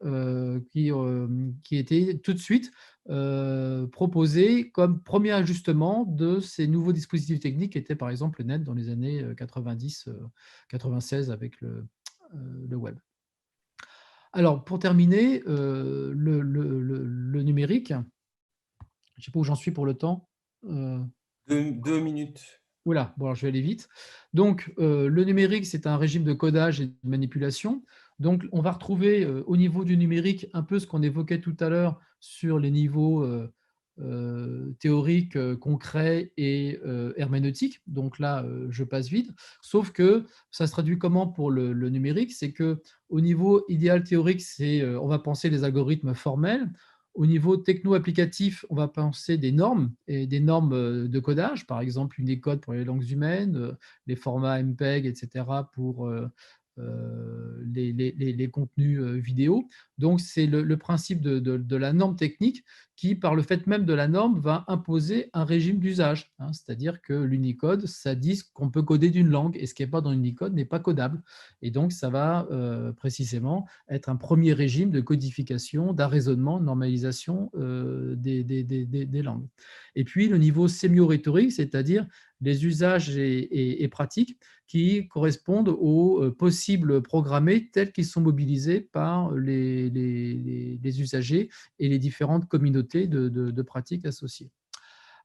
qui était tout de suite proposé comme premier ajustement de ces nouveaux dispositifs techniques qui étaient par exemple le net dans les années 90, 96 avec le web. Alors, pour terminer, le numérique, je ne sais pas où j'en suis pour le temps.
2 minutes.
Voilà, bon, alors je vais aller vite. Donc, le numérique, c'est un régime de codage et de manipulation. Donc, on va retrouver au niveau du numérique un peu ce qu'on évoquait tout à l'heure sur les niveaux théoriques, concrets et herméneutiques. Donc là, je passe vite. Sauf que ça se traduit comment pour le numérique? C'est qu'au niveau idéal théorique, on va penser les algorithmes formels. Au niveau techno-applicatif, on va penser des normes et des normes de codage, par exemple Unicode pour les langues humaines, les formats MPEG, etc., pour les contenus vidéo. Donc, c'est le principe de la norme technique qui, par le fait même de la norme, va imposer un régime d'usage, hein. C'est-à-dire que l'Unicode, ça dit qu'on peut coder d'une langue, et ce qui n'est pas dans l'Unicode n'est pas codable. Et donc, ça va précisément être un premier régime de codification, d'arraisonnement, de normalisation des langues. Et puis, le niveau sémio-rhétorique, c'est-à-dire les usages et pratiques qui correspondent aux possibles programmés tels qu'ils sont mobilisés par les usagers et les différentes communautés de pratiques associées.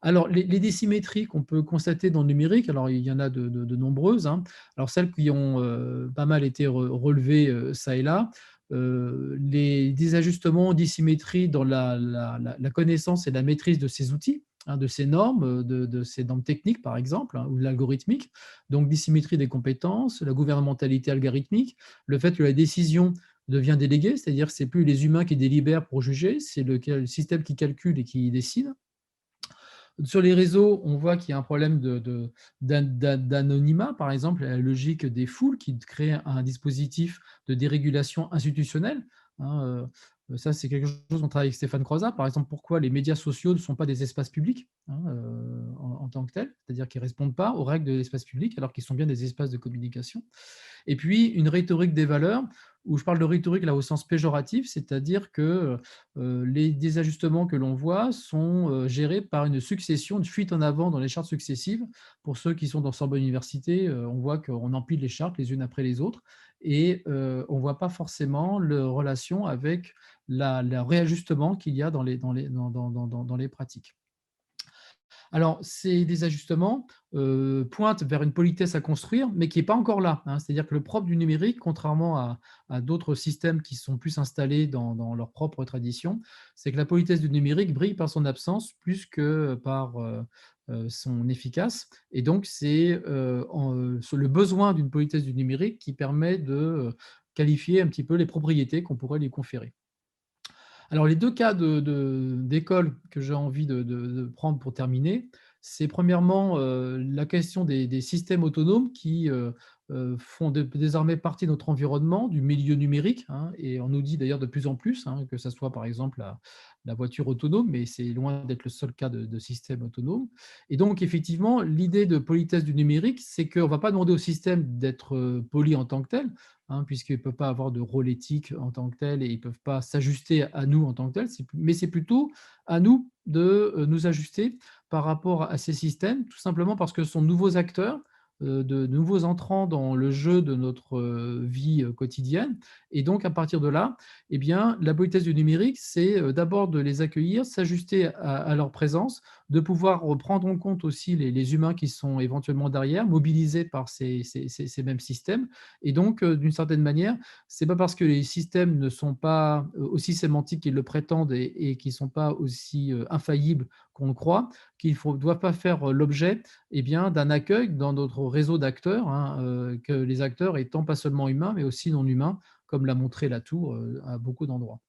Alors, les dissymétries qu'on peut constater dans le numérique, alors il y en a de nombreuses, hein. Alors, celles qui ont pas mal été relevées ça et là, les désajustements, dissymétries dans la connaissance et la maîtrise de ces outils, hein, de ces normes, de ces normes techniques, par exemple, hein, ou de l'algorithmique. Donc, dissymétrie des compétences, la gouvernementalité algorithmique, le fait que la décision devient déléguée, c'est-à-dire que ce n'est plus les humains qui délibèrent pour juger, c'est le système qui calcule et qui décide. Sur les réseaux, on voit qu'il y a un problème d'anonymat, par exemple, la logique des foules qui crée un dispositif de dérégulation institutionnelle, hein. Ça, c'est quelque chose qu'on travaille avec Stéphane Croizat. Par exemple, pourquoi les médias sociaux ne sont pas des espaces publics, hein, en tant que tels, c'est-à-dire qu'ils ne répondent pas aux règles de l'espace public alors qu'ils sont bien des espaces de communication. Et puis, une rhétorique des valeurs, où je parle de rhétorique là au sens péjoratif, c'est-à-dire que les désajustements que l'on voit sont gérés par une succession, une fuite en avant dans les chartes successives. Pour ceux qui sont dans Sorbonne Université, on voit qu'on empile les chartes les unes après les autres, et on ne voit pas forcément la relation avec le réajustement qu'il y a dans les pratiques. Alors, ces désajustements pointent vers une politesse à construire, mais qui n'est pas encore là, hein. C'est-à-dire que le propre du numérique, contrairement à d'autres systèmes qui sont plus installés dans leur propre tradition, c'est que la politesse du numérique brille par son absence plus que par son efficace. Et donc, c'est sur le besoin d'une politesse du numérique qui permet de qualifier un petit peu les propriétés qu'on pourrait lui conférer. Alors, les deux cas d'école que j'ai envie de prendre pour terminer, c'est premièrement la question des systèmes autonomes qui font désormais partie de notre environnement, du milieu numérique, hein, et on nous dit d'ailleurs de plus en plus, hein, que ce soit par exemple la voiture autonome, mais c'est loin d'être le seul cas de système autonome. Et donc, effectivement, l'idée de politesse du numérique, c'est qu'on ne va pas demander au système d'être poli en tant que tel, hein, puisqu'ils ne peuvent pas avoir de rôle éthique en tant que tel et ils ne peuvent pas s'ajuster à nous en tant que tel, mais c'est plutôt à nous de nous ajuster par rapport à ces systèmes, tout simplement parce que ce sont de nouveaux acteurs, de nouveaux entrants dans le jeu de notre vie quotidienne. Et donc, à partir de là, eh bien, la politesse du numérique, c'est d'abord de les accueillir, s'ajuster à leur présence, de pouvoir prendre en compte aussi les humains qui sont éventuellement derrière, mobilisés par ces mêmes systèmes. Et donc, d'une certaine manière, ce n'est pas parce que les systèmes ne sont pas aussi sémantiques qu'ils le prétendent et qu'ils ne sont pas aussi infaillibles qu'on le croit, qu'ils ne doivent pas faire l'objet d'un accueil dans notre réseau d'acteurs, hein, que les acteurs étant pas seulement humains, mais aussi non humains, comme l'a montré Latour à beaucoup d'endroits.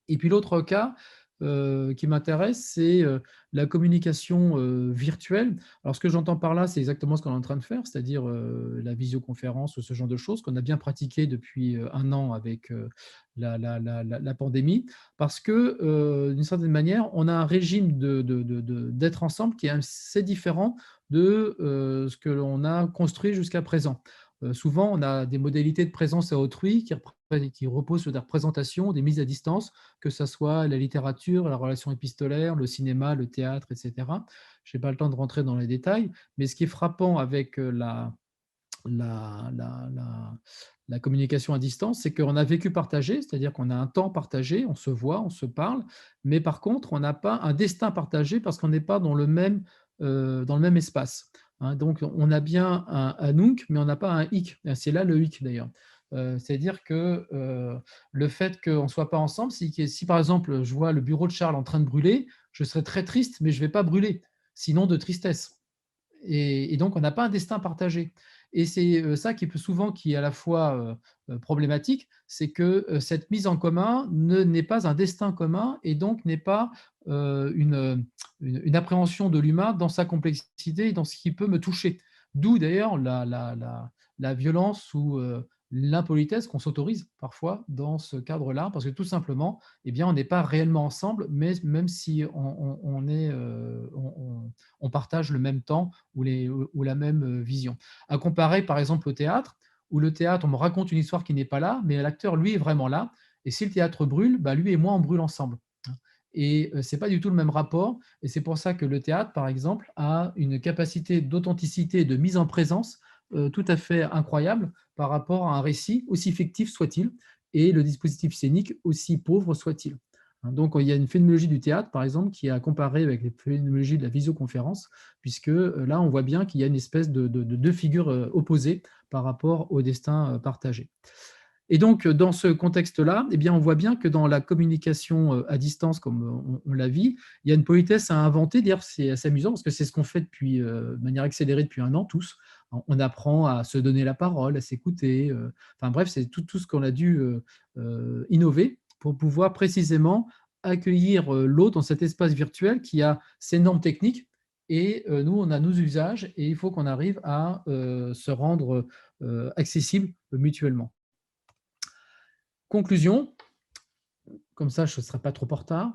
Et puis l'autre cas qui m'intéresse, c'est la communication virtuelle. Alors, ce que j'entends par là, c'est exactement ce qu'on est en train de faire, c'est-à-dire la visioconférence ou ce genre de choses qu'on a bien pratiqué depuis 1 an avec la pandémie, parce que, d'une certaine manière, on a un régime d'être ensemble qui est assez différent de ce que l'on a construit jusqu'à présent. Souvent, on a des modalités de présence à autrui qui reposent sur des représentations, des mises à distance, que ce soit la littérature, la relation épistolaire, le cinéma, le théâtre, etc. Je n'ai pas le temps de rentrer dans les détails, mais ce qui est frappant avec la, la, la, la communication à distance, c'est qu'on a vécu partagé, c'est-à-dire qu'on a un temps partagé, on se voit, on se parle, mais par contre, on n'a pas un destin partagé parce qu'on n'est pas dans le même espace, hein. Donc, on a bien un nunc, mais on n'a pas un hic. C'est là le hic d'ailleurs. C'est-à-dire que le fait qu'on ne soit pas ensemble, si par exemple je vois le bureau de Charles en train de brûler, je serais très triste, mais je ne vais pas brûler, sinon de tristesse. Et donc, on n'a pas un destin partagé. Et c'est ça qui est à la fois problématique, c'est que cette mise en commun n'est pas un destin commun et donc n'est pas une appréhension de l'humain dans sa complexité et dans ce qui peut me toucher. D'où d'ailleurs la violence ou l'impolitesse qu'on s'autorise parfois dans ce cadre-là, parce que tout simplement, eh bien, on n'est pas réellement ensemble, mais même si on partage le même temps ou la même vision. À comparer, par exemple, au théâtre, où le théâtre, on me raconte une histoire qui n'est pas là, mais l'acteur, lui, est vraiment là. Et si le théâtre brûle, bah, lui et moi, on brûle ensemble. Et ce n'est pas du tout le même rapport. Et c'est pour ça que le théâtre, par exemple, a une capacité d'authenticité et de mise en présence tout à fait incroyable par rapport à un récit, aussi fictif soit-il, et le dispositif scénique, aussi pauvre soit-il. Donc, il y a une phénoménologie du théâtre, par exemple, qui est à comparer avec les phénoménologies de la visioconférence, puisque là, on voit bien qu'il y a une espèce de deux figures opposées par rapport au destin partagé. Et donc, dans ce contexte-là, eh bien, on voit bien que dans la communication à distance, comme on la vit, il y a une politesse à inventer. D'ailleurs, c'est assez amusant parce que c'est ce qu'on fait de manière accélérée depuis 1 an tous. On apprend à se donner la parole, à s'écouter. Enfin bref, c'est tout ce qu'on a dû innover pour pouvoir précisément accueillir l'autre dans cet espace virtuel qui a ses normes techniques. Et nous, on a nos usages et il faut qu'on arrive à se rendre accessible mutuellement. Conclusion, comme ça je ne serai pas trop en retard.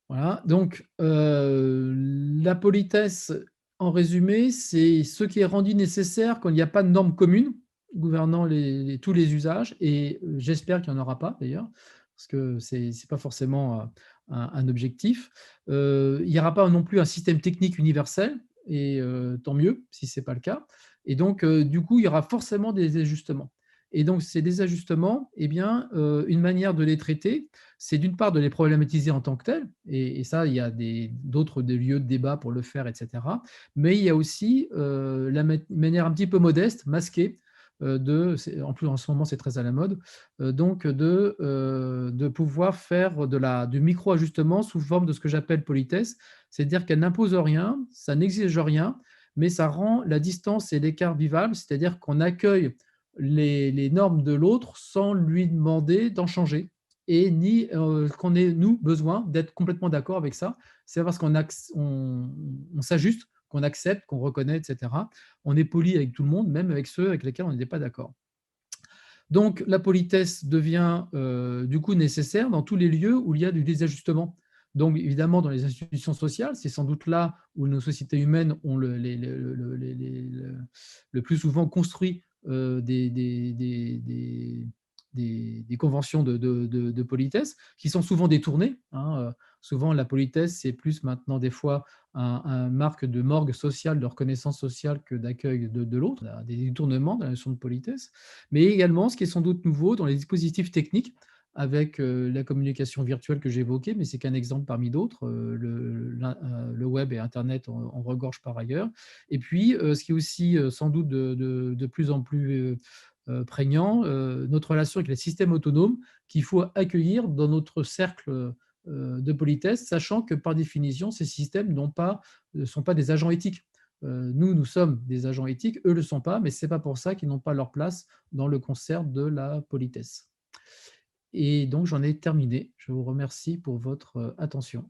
Voilà, donc la politesse, en résumé, c'est ce qui est rendu nécessaire quand il n'y a pas de normes communes gouvernant tous les usages et j'espère qu'il n'y en aura pas d'ailleurs, parce que ce n'est pas forcément un objectif. Il n'y aura pas non plus un système technique universel et tant mieux si ce n'est pas le cas et donc du coup, il y aura forcément des ajustements et donc ces désajustements, eh bien, une manière de les traiter, c'est d'une part de les problématiser en tant que tels, et ça, il y a d'autres lieux de débat pour le faire, etc. Mais il y a aussi la manière un petit peu modeste, masquée, en plus en ce moment c'est très à la mode, donc de pouvoir faire du micro-ajustement sous forme de ce que j'appelle politesse, c'est-à-dire qu'elle n'impose rien, ça n'exige rien, mais ça rend la distance et l'écart vivable, c'est-à-dire qu'on accueille les normes de l'autre sans lui demander d'en changer et ni qu'on ait, nous, besoin d'être complètement d'accord avec ça. C'est parce on s'ajuste, qu'on accepte, qu'on reconnaît, etc. On est poli avec tout le monde, même avec ceux avec lesquels on n'était pas d'accord. Donc, la politesse devient du coup nécessaire dans tous les lieux où il y a du désajustement. Donc, évidemment, dans les institutions sociales, c'est sans doute là où nos sociétés humaines ont le plus souvent construit des conventions de politesse qui sont souvent détournées. Souvent, la politesse, c'est plus maintenant des fois un marque de morgue sociale, de reconnaissance sociale que d'accueil de l'autre, des détournements de la notion de politesse. Mais également, ce qui est sans doute nouveau dans les dispositifs techniques, avec la communication virtuelle que j'évoquais, mais c'est qu'un exemple parmi d'autres. Le web et Internet en regorgent par ailleurs. Et puis, ce qui est aussi sans doute de plus en plus prégnant, notre relation avec les systèmes autonomes qu'il faut accueillir dans notre cercle de politesse, sachant que par définition, ces systèmes ne sont pas des agents éthiques. Nous sommes des agents éthiques, eux ne le sont pas, mais ce n'est pas pour ça qu'ils n'ont pas leur place dans le concert de la politesse. Et donc, j'en ai terminé. Je vous remercie pour votre attention.